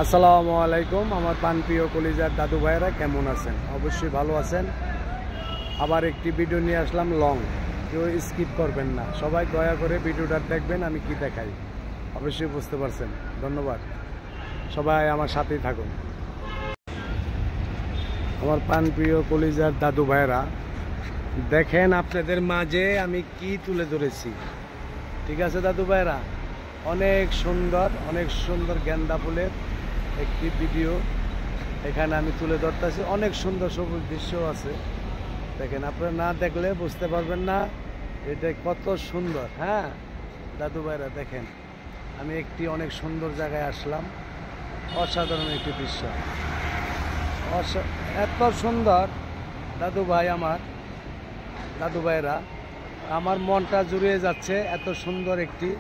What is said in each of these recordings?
আসসালামু আলাইকুম। আমার প্রাণপ্রিয় কলিজার দাদু ভাইয়েরা কেমন আছেন? অবশ্যই ভালো আছেন। আবার একটি ভিডিও নিয়ে আসলাম লং, কেউ স্কিপ করবেন না, সবাই দয়া করে ভিডিওটা দেখবেন আমি কি দেখাই। অবশ্যই বুঝতে পারছেন। ধন্যবাদ, সবাই আমার সাথেই থাকুন। আমার প্রাণপ্রিয় কলিজার দাদু ভাইয়েরা দেখেন আপনাদের মাঝে আমি কি তুলে ধরেছি। ঠিক আছে দাদু ভাইয়েরা, অনেক সুন্দর গেন্দা ফুলের একটি ভিডিও এখানে আমি তুলে ধরতেছি। অনেক সুন্দর সবুজ দৃশ্য আছে, দেখেন। আপনারা না দেখলে বুঝতে পারবেন না এটা কত সুন্দর। হ্যাঁ দাদু ভাইরা দেখেন, আমি একটি অনেক সুন্দর জায়গায় আসলাম। অসাধারণ একটি দৃশ্য, এত সুন্দর দাদু ভাই, আমার দাদু ভাইরা, আমার মনটা জুড়িয়ে যাচ্ছে। এত সুন্দর একটি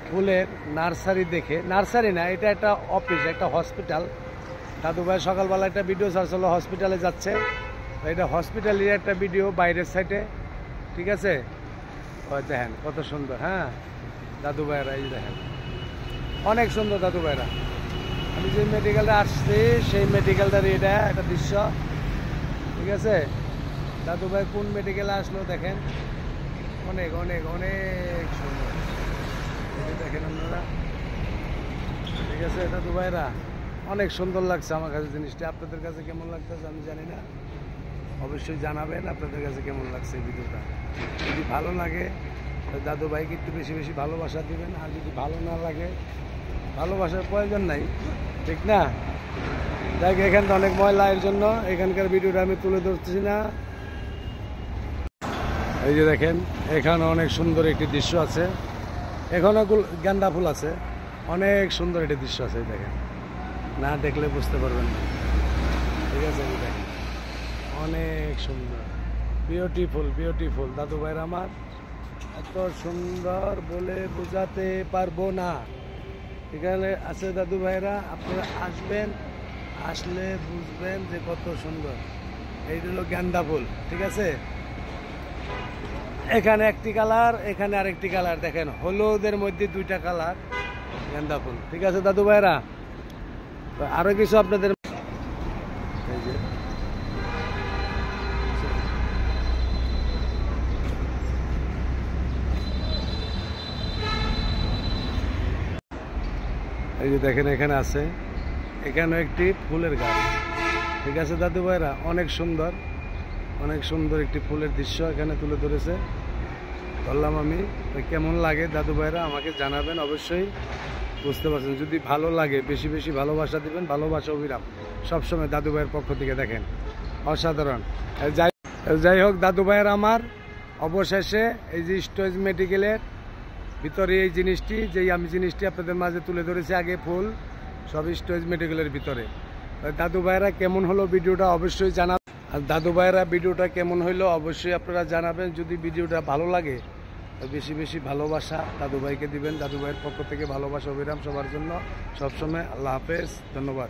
ফুলের নার্সারি দেখে, নার্সারি না, এটা একটা অফিস, একটা হসপিটাল। দাদু ভাই সকালবেলা একটা ভিডিও ছাড়ছিল, হসপিটালে যাচ্ছে। এটা হসপিটালের একটা ভিডিও বাইরের সাইডে। ঠিক আছে, দেখেন কত সুন্দর। হ্যাঁ দাদু ভাইরা, এই দেখেন অনেক সুন্দর দাদু ভাইরা। আমি যে মেডিকেলটা আসছি সেই মেডিকেলটার এটা একটা দৃশ্য। ঠিক আছে, দাদু ভাই কোন মেডিকেলে আসলো দেখেন, অনেক সুন্দর। দেখেন আপনারা, ঠিক আছে দাদু ভাইরা, অনেক সুন্দর লাগছে আমার কাছে জিনিসটা। আপনাদের কাছে কেমন লাগতেছে আমি জানি না, অবশ্যই জানাবেন আপনাদের কাছে কেমন লাগছে ভিডিওটা। যদি ভালো লাগে দাদু ভাইকে একটু বেশি ভালোবাসা দিবেন, আর যদি ভালো না লাগে ভালোবাসার প্রয়োজন নাই, ঠিক না? দেখ এখানটা অনেক ময়লা, এর জন্য এখানকার ভিডিওটা আমি তুলে ধরতেছি না। এই যে দেখেন, এখানে অনেক সুন্দর একটি দৃশ্য আছে, এখানে গেন্দা ফুল আছে, অনেক সুন্দর একটি দৃশ্য আছে। দেখেন, না দেখলে বুঝতে পারবেন না। ঠিক আছে, দেখেন অনেক সুন্দর, বিউটিফুল দাদু ভাইরা আমার, এত সুন্দর বলে বোঝাতে পারবো না। এখানে আছে দাদু ভাইরা, আপনারা আসবেন, আসলে বুঝবেন যে কত সুন্দর। এই হলো গেন্দা ফুল। ঠিক আছে, এখানে একটি কালার, এখানে আরেকটি কালার। দেখেন হলুদের মধ্যে দুইটা কালার গেন্দা ফুল। ঠিক আছে দাদু ভাইরা, আরো কিছু আপনাদের এই যে দেখেন, এখানে আছে, এখানে একটি ফুলের গাছ। ঠিক আছে দাদু ভাইরা, অনেক সুন্দর একটি ফুলের দৃশ্য এখানে তুলে ধরেছে, বললাম আমি। কেমন লাগে দাদু ভাইরা আমাকে জানাবেন, অবশ্যই বুঝতে পারছেন। যদি ভালো লাগে বেশি ভালোবাসা দিবেন, ভালোবাসা অবিরাম সবসময় দাদু ভাইয়ের পক্ষ থেকে। দেখেন অসাধারণ। যাই হোক দাদু ভাইয়ের আমার, অবশেষে এই যে স্টোরেজ মেডিকেলের ভিতরে এই জিনিসটি, আমি জিনিসটি আপনাদের মাঝে তুলে ধরেছি, আগে ফুল সব স্টোরেজ মেডিকেলের ভিতরে। দাদু ভাইরা কেমন হলো ভিডিওটা অবশ্যই জানাবেন। আর দাদু ভাইরা ভিডিওটা কেমন হইলো অবশ্যই আপনারা জানাবেন। যদি ভিডিওটা ভালো লাগে বেশি ভালোবাসা দাদু ভাইকে দিবেন। দাদু ভাইয়ের পক্ষ থেকে ভালোবাসা অবিরাম সবার জন্য সবসময়। আল্লাহ হাফেজ, ধন্যবাদ।